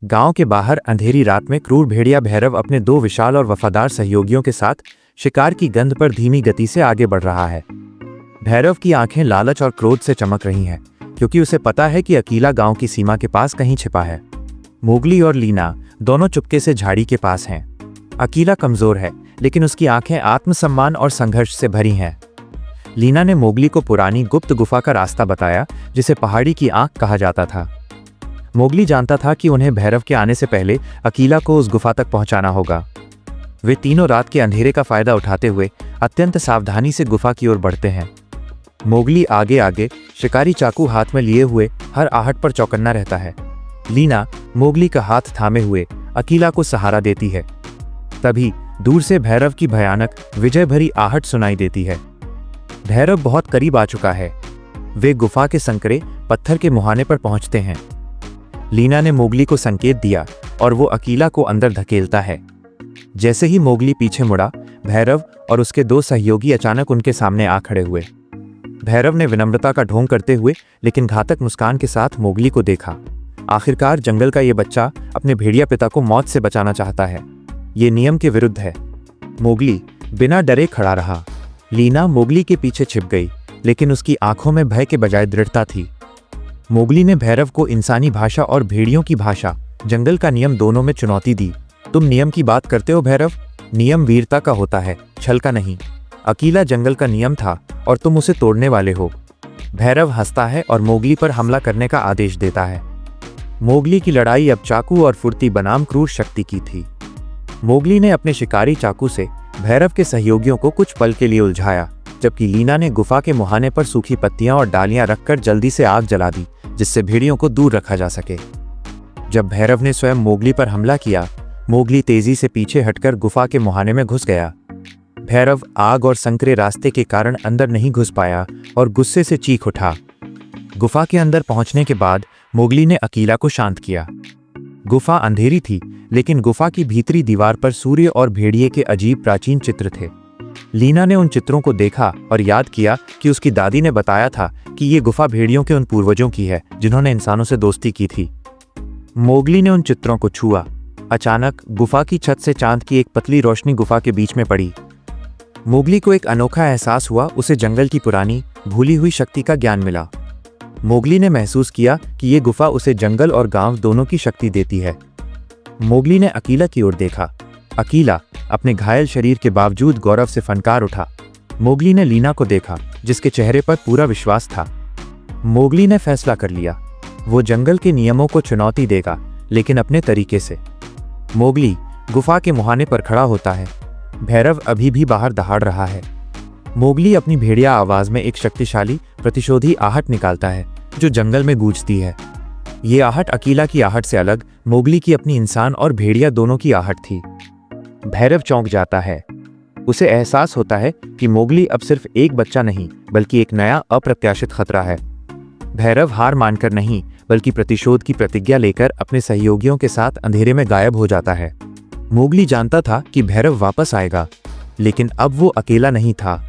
गांव के बाहर अंधेरी रात में क्रूर भेड़िया भैरव अपने दो विशाल और वफादार सहयोगियों के साथ शिकार की गंध पर धीमी गति से आगे बढ़ रहा है। भैरव की आंखें लालच और क्रोध से चमक रही हैं, क्योंकि उसे पता है कि अकीला गांव की सीमा के पास कहीं छिपा है। मोगली और लीना दोनों चुपके से झाड़ी के पास हैं। अकीला कमजोर है, लेकिन उसकी आंखें आत्मसम्मान और संघर्ष से भरी हैं। लीना ने मोगली को पुरानी गुप्त गुफा का रास्ता बताया, जिसे पहाड़ी की आंख कहा जाता था। मोगली जानता था कि उन्हें भैरव के आने से पहले अकीला को उस गुफा तक पहुंचाना होगा। वे तीनों रात के अंधेरे का फायदा उठाते हुए अत्यंत सावधानी से गुफा की ओर बढ़ते हैं। मोगली आगे आगे शिकारी चाकू हाथ में लिए हुए हर आहट पर चौकन्ना रहता है। लीना मोगली का हाथ थामे हुए अकीला को सहारा देती है। तभी दूर से भैरव की भयानक विजय भरी आहट सुनाई देती है। भैरव बहुत करीब आ चुका है। वे गुफा के संकरे पत्थर के मुहाने पर पहुंचते हैं। लीना ने मोगली को संकेत दिया और वो अकीला को अंदर धकेलता है। जैसे ही मोगली पीछे मुड़ा, भैरव और उसके दो सहयोगी अचानक उनके सामने आ खड़े हुए। भैरव ने विनम्रता का ढोंग करते हुए लेकिन घातक मुस्कान के साथ मोगली को देखा। आखिरकार जंगल का ये बच्चा अपने भेड़िया पिता को मौत से बचाना चाहता है। ये नियम के विरुद्ध है। मोगली बिना डरे खड़ा रहा। लीना मोगली के पीछे छिप गई, लेकिन उसकी आंखों में भय के बजाय दृढ़ता थी। मोगली ने भैरव को इंसानी भाषा और भेड़ियों की भाषा, जंगल का नियम दोनों में चुनौती दी। तुम नियम की बात करते हो भैरव? नियम वीरता का होता है, छल का नहीं। अकीला जंगल का नियम था और तुम उसे तोड़ने वाले हो। भैरव हंसता है और मोगली पर हमला करने का आदेश देता है। मोगली की लड़ाई अब चाकू और फुर्ती बनाम क्रूर शक्ति की थी। मोगली ने अपने शिकारी चाकू से भैरव के सहयोगियों को कुछ पल के लिए उलझाया, जबकि लीना ने गुफा के मुहाने पर सूखी पत्तियां और डालियां रखकर जल्दी से आग जला दी, जिससे भेड़ियों को दूर रखा जा सके। जब भैरव ने स्वयं मोगली पर हमला किया, मोगली तेजी से पीछे हटकर गुफा के मुहाने में घुस गया। भैरव आग और संकरे रास्ते के कारण अंदर नहीं घुस पाया और गुस्से से चीख उठा। गुफा के अंदर पहुंचने के बाद मोगली ने अकीला को शांत किया। गुफा अंधेरी थी, लेकिन गुफा की भीतरी दीवार पर सूर्य और भेड़िए के अजीब प्राचीन चित्र थे। लीना ने उन चित्रों को देखा और याद किया कि उसकी दादी ने बताया था कि ये गुफा भेड़ियों के उन पूर्वजों की है जिन्होंने इंसानों से दोस्ती की थी। मोगली ने उन चित्रों को छुआ। अचानक गुफा की छत से चांद की एक पतली रोशनी गुफा के बीच में पड़ी। मोगली को एक अनोखा एहसास हुआ। उसे जंगल की पुरानी भूली हुई शक्ति का ज्ञान मिला। मोगली ने महसूस किया कि ये गुफा उसे जंगल और गांव दोनों की शक्ति देती है। मोगली ने अकीला की ओर देखा। अकीला अपने घायल शरीर के बावजूद गौरव से फनकार उठा। मोगली ने लीना को देखा, जिसके चेहरे पर पूरा विश्वास था। मोगली ने फैसला कर लिया, वो जंगल के नियमों को चुनौती देगा, लेकिन अपने तरीके से। मोगली गुफा के मुहाने पर खड़ा होता है। भैरव अभी भी बाहर दहाड़ रहा है। मोगली अपनी भेड़िया आवाज में एक शक्तिशाली प्रतिशोधी आहट निकालता है, जो जंगल में गूंजती है। ये आहट अकीला की आहट से अलग मोगली की अपनी इंसान और भेड़िया दोनों की आहट थी। भैरव चौंक जाता है। उसे एहसास होता है कि मोगली अब सिर्फ एक बच्चा नहीं, बल्कि एक नया अप्रत्याशित खतरा है। भैरव हार मानकर नहीं, बल्कि प्रतिशोध की प्रतिज्ञा लेकर अपने सहयोगियों के साथ अंधेरे में गायब हो जाता है। मोगली जानता था कि भैरव वापस आएगा, लेकिन अब वो अकेला नहीं था।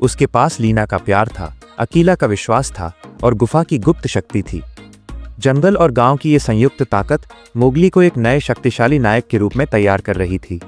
उसके पास लीना का प्यार था, अकीला का विश्वास था और गुफा की गुप्त शक्ति थी। जंगल और गांव की ये संयुक्त ताकत मोगली को एक नए शक्तिशाली नायक के रूप में तैयार कर रही थी।